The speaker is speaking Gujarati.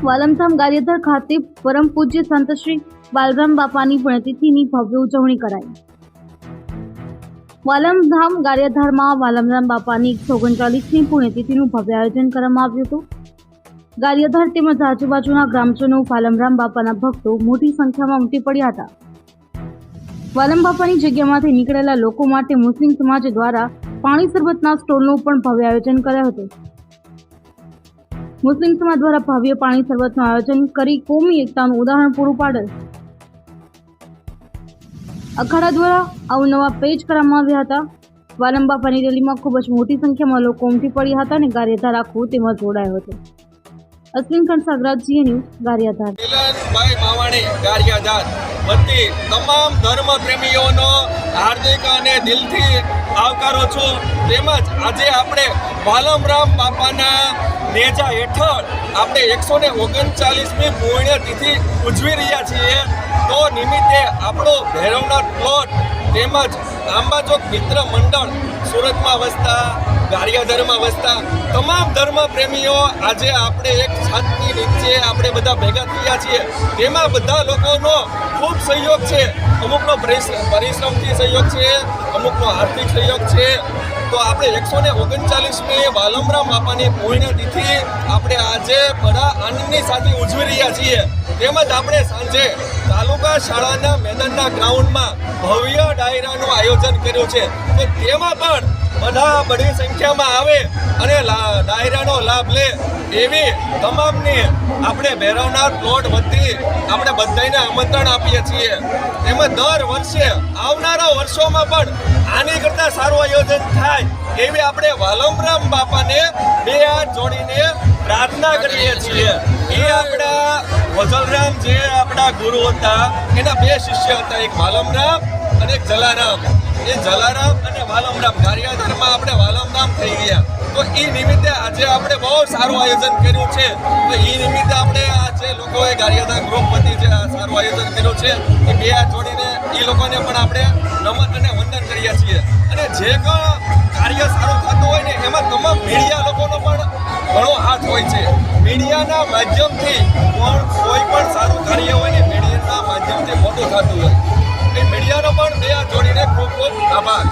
વાલમધામ ગારિયાધાર ખાતે પરમ પૂજ્ય સંત શ્રી બાલરામ બાપાની પુણ્યતિથિની ભવ્ય ઉજવણી કરાઈ। વાલમધામ ગારિયાધારમાં વાલમરામ બાપાની 139મી પુણ્યતિથિનું ભવ્ય આયોજન કરવામાં આવ્યું હતું। ગારિયાધાર તેમજ આજુબાજુના ગ્રામજનો વાલમરામ બાપાના ભક્તો મોટી સંખ્યામાં ઉમટી પડ્યા હતા। વાલમ બાપાની જગ્યામાંથી નીકળેલા લોકો માટે મુસ્લિમ સમાજ દ્વારા પાણી સરબતના સ્ટોલનું પણ ભવ્ય આયોજન કરાયું હતું। મુસ્લિમ સમાજ દ્વારા ભવ્ય પાણી સરબતનું આયોજન કરી કોમી એકતાનું ઉદાહરણ પૂરું પાડેલ। અખાડા દ્વારા અવનવા પેજ કરવામાં આવ્યા હતા। વાલમ બાપાની રેલીમાં ખૂબ જ મોટી સંખ્યામાં લોકો ઉમટી પડ્યા હતા અને ગારિયાધાર આખું તેમાં જોડાયો હતો। અશ્વિન કણસાગરાજી ન્યૂઝ ગારિયાધાર। ભાઈ માવાણી ગારિયાધાર વતી તમામ ધર્મ પ્રેમીઓનો હાર્દિક અને દિલથી આવકારો છું। તેમજ આજે આપણે વાલમરામ બાપાના નેજા હેઠળ આપણે 139મી પુણ્યતિથિ ઉજવી રહ્યા છીએ। તો નિમિત્તે આપણો ભૈરવનાથ પ્લોટ તેમજ આંબાચોક મિત્ર મંડળ સુરતમાં વસતા ગારિયાધારમાં વસતા તમામ ધર્મ પ્રેમીઓ આજે આપણે એક છતની નીચે આપણે બધા ભેગા થયા છીએ। તેમાં બધા લોકોનો ખૂબ સહયોગ છે। અમુકનો પરિશ્રમથી સહયોગ છે, અમુકનો આર્થિક સહયોગ છે। તો આપણે 139મી વાલમરામ બાપાની પુણ્યતિથિ આપણે આજે બડા આનંદની સાથે ઉજવી રહ્યા છીએ। તેમજ આપણે સાંજે તાલુકા શાળાના મેદાનના ગ્રાઉન્ડમાં ભવ્ય ડાયરાનું આયોજન કર્યું છે। તો તેમાં પણ બધા બડી સંખ્યામાં આવે અને ડાયરાનો લાભ લે એવી તમામને આપણે ભૈરવનાથ પ્લોટ વતી આપણે બધાને આમંત્રણ આપીએ છીએ। તેમજ દર વર્ષે આવનારા વર્ષોમાં પણ આની કરતાં સારું આયોજન થાય એવી આપણે વાલમરામ બાપાને બે હાથ જોડીને પ્રાર્થના કરીએ છીએ। એ આપણા વજલરામ જે આપણા ગુરુ હતા એના બે શિષ્ય હતા, એક વાલમરામ અને એક જલારામ। એ જલારામ અને વાલમરામ ગારિયાધારમાં આપણે વાલમરામ થઈ ગયા। તો એ નિમિત્તે આજે આપણે બહુ સારું આયોજન કર્યું છે। તો એ નિમિત્તે આપણે આ જે લોકોએ ગારિયાધાર ગ્રુપ વતી જે સારું આયોજન કર્યું છે એ બે હાથ જોડીને એ લોકોને પણ આપણે નમન અને વંદન કરીએ છીએ। અને જે કાર્ય સારું થતું હોય ને એમાં તમામ મીડિયા લોકોનો પણ ઘણો હાથ હોય છે। મીડિયાના માધ્યમથી કોઈ પણ સારું કાર્ય હોય ને મીડિયાના માધ્યમથી મોટું થતું હોય। એ મીડિયાનો પણ બે હાથ જોડીને ખૂબ ખૂબ આભાર।